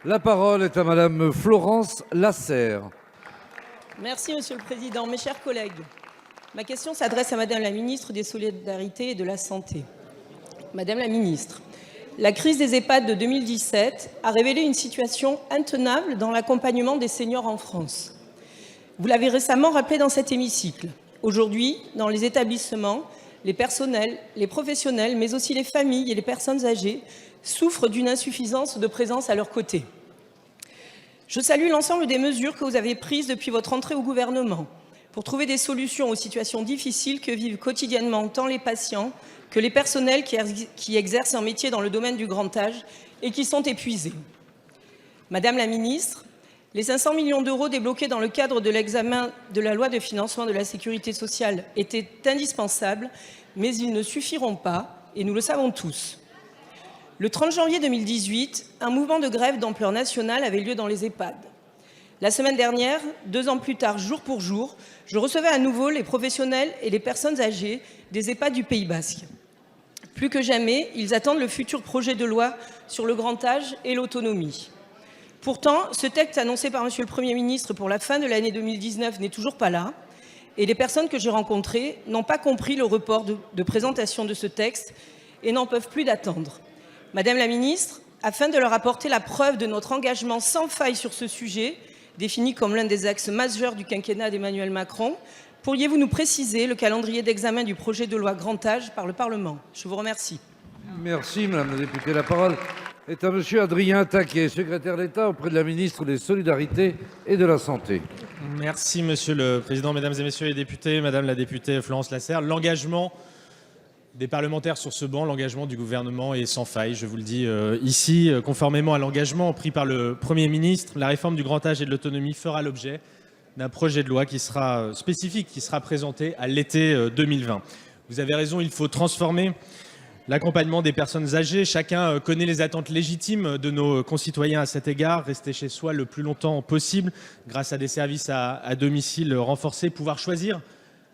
La parole est à Madame Florence Lasserre. Merci Monsieur le Président. Mes chers collègues, ma question s'adresse à Madame la Ministre des Solidarités et de la Santé. Madame la Ministre, la crise des EHPAD de 2017 a révélé une situation intenable dans l'accompagnement des seniors en France. Vous l'avez récemment rappelé dans cet hémicycle. Aujourd'hui, dans les établissements, les personnels, les professionnels, mais aussi les familles et les personnes âgées souffrent d'une insuffisance de présence à leur côté. Je salue l'ensemble des mesures que vous avez prises depuis votre entrée au gouvernement pour trouver des solutions aux situations difficiles que vivent quotidiennement tant les patients que les personnels qui exercent un métier dans le domaine du grand âge et qui sont épuisés. Madame la Ministre, les 500 millions d'euros débloqués dans le cadre de l'examen de la loi de financement de la sécurité sociale étaient indispensables, mais ils ne suffiront pas, et nous le savons tous. Le 30 janvier 2018, un mouvement de grève d'ampleur nationale avait lieu dans les EHPAD. La semaine dernière, 2 ans plus tard, jour pour jour, je recevais à nouveau les professionnels et les personnes âgées des EHPAD du Pays Basque. Plus que jamais, ils attendent le futur projet de loi sur le grand âge et l'autonomie. Pourtant, ce texte annoncé par Monsieur le Premier ministre pour la fin de l'année 2019 n'est toujours pas là, et les personnes que j'ai rencontrées n'ont pas compris le report de présentation de ce texte et n'en peuvent plus d'attendre. Madame la Ministre, afin de leur apporter la preuve de notre engagement sans faille sur ce sujet, défini comme l'un des axes majeurs du quinquennat d'Emmanuel Macron, pourriez-vous nous préciser le calendrier d'examen du projet de loi grand âge par le Parlement? Je vous remercie. Merci Madame la députée. La parole est à Monsieur Adrien Taquet, secrétaire d'État auprès de la ministre des Solidarités et de la Santé. Merci Monsieur le Président, Mesdames et Messieurs les députés, Madame la députée Florence Lasserre. L'engagement des parlementaires sur ce banc, l'engagement du gouvernement est sans faille. Je vous le dis ici, conformément à l'engagement pris par le Premier ministre, la réforme du grand âge et de l'autonomie fera l'objet d'un projet de loi qui sera spécifique, qui sera présenté à l'été 2020. Vous avez raison, il faut transformer l'accompagnement des personnes âgées. Chacun connaît les attentes légitimes de nos concitoyens à cet égard. Rester chez soi le plus longtemps possible grâce à des services à domicile renforcés, pouvoir choisir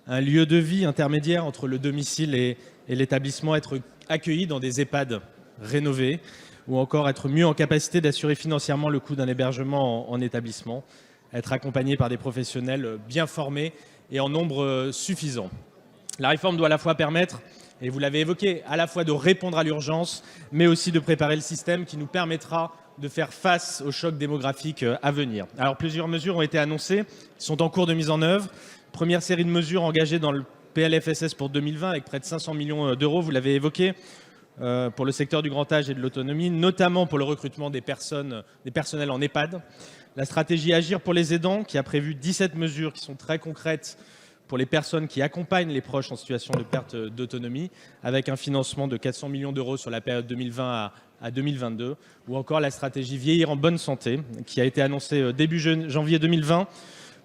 un lieu de vie intermédiaire entre le domicile et l'établissement, être accueilli dans des EHPAD rénovés ou encore être mieux en capacité d'assurer financièrement le coût d'un hébergement en établissement, être accompagné par des professionnels bien formés et en nombre suffisant. La réforme doit à la fois permettre, et vous l'avez évoqué, à la fois de répondre à l'urgence, mais aussi de préparer le système qui nous permettra de faire face au choc démographique à venir. Alors plusieurs mesures ont été annoncées, sont en cours de mise en œuvre. Première série de mesures engagées dans le PLFSS pour 2020 avec près de 500 millions d'euros, vous l'avez évoqué, pour le secteur du grand âge et de l'autonomie, notamment pour le recrutement des personnels en EHPAD. La stratégie Agir pour les aidants qui a prévu 17 mesures qui sont très concrètes pour les personnes qui accompagnent les proches en situation de perte d'autonomie, avec un financement de 400 millions d'euros sur la période 2020 à 2022, ou encore la stratégie Vieillir en bonne santé, qui a été annoncée début janvier 2020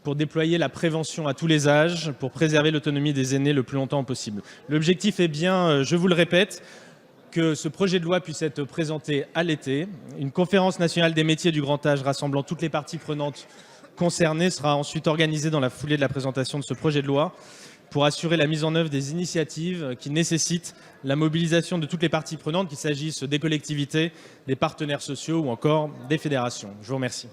pour déployer la prévention à tous les âges, pour préserver l'autonomie des aînés le plus longtemps possible. L'objectif est bien, je vous le répète, que ce projet de loi puisse être présenté à l'été. Une conférence nationale des métiers du grand âge rassemblant toutes les parties prenantes concernées sera ensuite organisée dans la foulée de la présentation de ce projet de loi pour assurer la mise en œuvre des initiatives qui nécessitent la mobilisation de toutes les parties prenantes, qu'il s'agisse des collectivités, des partenaires sociaux ou encore des fédérations. Je vous remercie.